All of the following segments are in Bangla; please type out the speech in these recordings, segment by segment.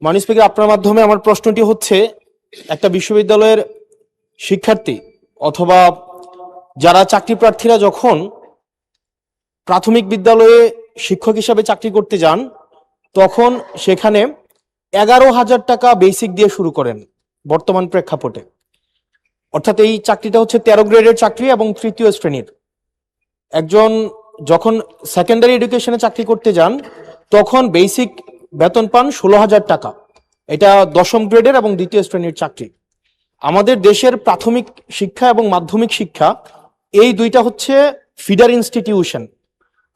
মাননীয় স্পিকার, আপনার মাধ্যমে আমার প্রশ্নটি হচ্ছে, একটা বিশ্ববিদ্যালয়ের শিক্ষার্থী অথবা যারা চাকরি প্রার্থীরা যখন প্রাথমিক বিদ্যালয়ে শিক্ষক হিসাবে চাকরি করতে যান, তখন সেখানে 11,000 টাকা বেসিক দিয়ে শুরু করেন বর্তমান প্রেক্ষাপটে। অর্থাৎ এই চাকরিটা হচ্ছে 13 গ্রেডের চাকরি এবং তৃতীয় শ্রেণীর। একজন যখন সেকেন্ডারি এডুকেশনে চাকরি করতে যান, তখন বেসিক বেতন পান 16,000 টাকা। এটা 10ম গ্রেডের এবং দ্বিতীয় শ্রেণীর চাকরি। আমাদের দেশের প্রাথমিক শিক্ষা এবং মাধ্যমিক শিক্ষা এই দুইটা হচ্ছে ফিডার ইনস্টিটিউশন।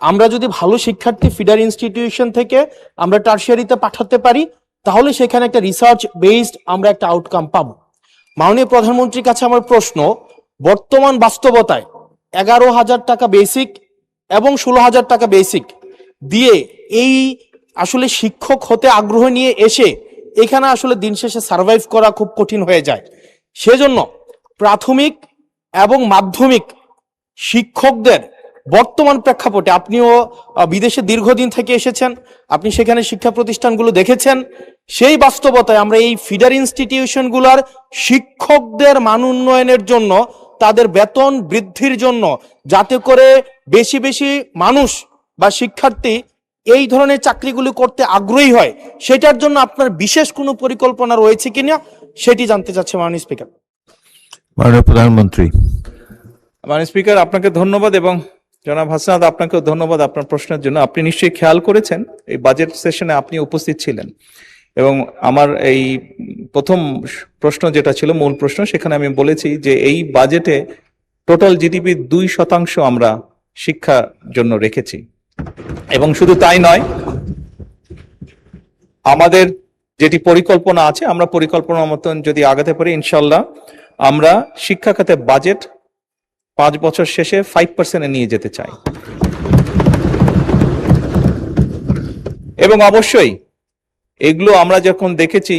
আমরা যদি ভালো শিক্ষার্থী ফিডার ইনস্টিটিউশন থেকে আমরা টারশিয়ারিতে পাঠাতে পারি, তাহলে সেখানে একটা রিসার্চ বেসড আমরা একটা আউটকাম পাবো। মাননীয় প্রধানমন্ত্রীর কাছে আমার প্রশ্ন, বর্তমান বাস্তবতায় 11,000 টাকা বেসিক এবং 16,000 টাকা বেসিক দিয়ে এই আসলে শিক্ষক হতে আগ্রহ নিয়ে এসে এখানে আসলে দিন শেষে সার্ভাইভ করা খুব কঠিন হয়ে যায়। সেজন্য প্রাথমিক এবং মাধ্যমিক শিক্ষকদের বর্তমান প্রেক্ষাপটে, আপনিও বিদেশে দীর্ঘদিন থেকে এসেছেন, আপনি সেখানে শিক্ষা প্রতিষ্ঠানগুলো দেখেছেন, সেই বাস্তবতায় আমরা এই ফিডার ইনস্টিটিউশনগুলোর শিক্ষকদের মান উন্নয়নের জন্য, তাদের বেতন বৃদ্ধির জন্য, যাতে করে বেশি বেশি মানুষ বা শিক্ষার্থী এই ধরনের চাকরিগুলি করতে আগ্রহী হয়, সেটার জন্য আপনার বিশেষ কোনো পরিকল্পনা রয়েছে কিনা সেটি জানতে চাচ্ছি মাননীয় স্পিকার। মাননীয় প্রধানমন্ত্রী। মাননীয় স্পিকার, আপনাকে ধন্যবাদ এবং জনাব হাসনাত আপনাকেও ধন্যবাদ আপনার প্রশ্নের জন্য। আপনি নিশ্চয়ই খেয়াল করেছেন এই বাজেট সেশনে আপনি উপস্থিত ছিলেন এবং আমার এই প্রথম প্রশ্ন যেটা ছিল মূল প্রশ্ন, সেখানে আমি বলেছি যে এই বাজেটে টোটাল জিডিপির 2% আমরা শিক্ষার জন্য রেখেছি। এবং শুধু তাই নয়, আমাদের যেটি পরিকল্পনা আছে, আমরা পরিকল্পনা মতন যদি আগাতে পারি, ইনশাল্লাহ আমরা শিক্ষা খাতে বাজেট 5 বছর শেষে 5% নিয়ে যেতে চাই। এবং অবশ্যই এগুলো আমরা যখন দেখেছি,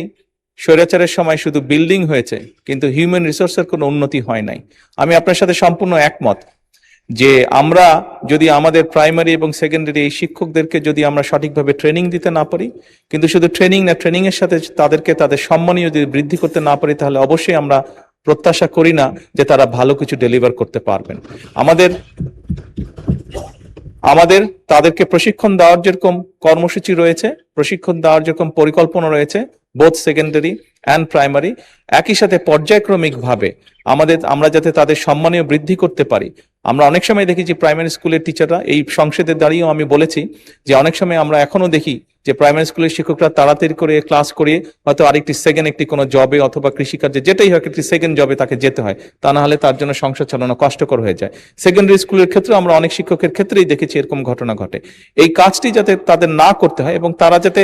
স্বৈরাচারের সময় শুধু বিল্ডিং হয়েছে কিন্তু হিউম্যান রিসোর্সের কোনো উন্নতি হয় নাই। আমি আপনার সাথে সম্পূর্ণ একমত যে আমরা যদি আমাদের প্রাইমারি এবং সেকেন্ডারি এই শিক্ষকদেরকে যদি আমরা সঠিকভাবে ট্রেনিং দিতে না পারি, কিন্তু শুধু ট্রেনিং না, ট্রেনিং এর সাথে তাদেরকে তাদের সম্মানীয় যদি বৃদ্ধি করতে না পারি, তাহলে অবশ্যই আমরা প্রত্যাশা করি না যে তারা ভালো কিছু ডেলিভার করতে পারবেন। আমাদের তাদেরকে প্রশিক্ষণ দেওয়ার যেরকম কর্মসূচি রয়েছে, প্রশিক্ষণ দেওয়ার যেরকম পরিকল্পনা রয়েছে, বোথ সেকেন্ডারি অ্যান্ড প্রাইমারি, একই সাথে পর্যায়ক্রমিক ভাবে আমরা যাতে তাদের সম্মানীয় বৃদ্ধি করতে পারি। আমরা অনেক সময় দেখেছি প্রাইমারি স্কুলের টিচাররা, এই সংসদে দাঁড়িয়েও আমি বলেছি যে অনেক সময় আমরা এখনো দেখি যে প্রাইমারি স্কুলের শিক্ষকরা তাড়াতাড়ি করে ক্লাস করিয়ে হয়তো আরেকটি সেকেন্ড একটি কোনো জবে অথবা কৃষিকার্যে যেটাই হয় একটি সেকেন্ড জবে তাকে যেতে হয়, তা না হলে তার জন্য সংসার চালানো কষ্টকর হয়ে যায়। সেকেন্ডারি স্কুলের ক্ষেত্রে আমরা অনেক শিক্ষকের ক্ষেত্রেই দেখেছি এরকম ঘটনা ঘটে। এই কাজটি যাতে তাদের না করতে হয় এবং তারা যাতে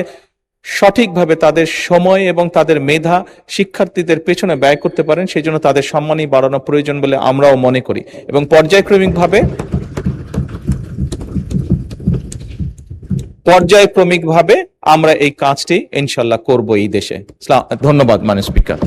সঠিকভাবে তাদের সময় এবং তাদের মেধা শিক্ষার্থীদের পেছনে ব্যয় করতে পারেন, সেই জন্য তাদের সম্মানই বাড়ানো প্রয়োজন বলে আমরাও মনে করি এবং পর্যায়ক্রমিকভাবে আমরা এই কাজটি ইনশাল্লাহ করব এই দেশে। ধন্যবাদ মাননীয় স্পিকার।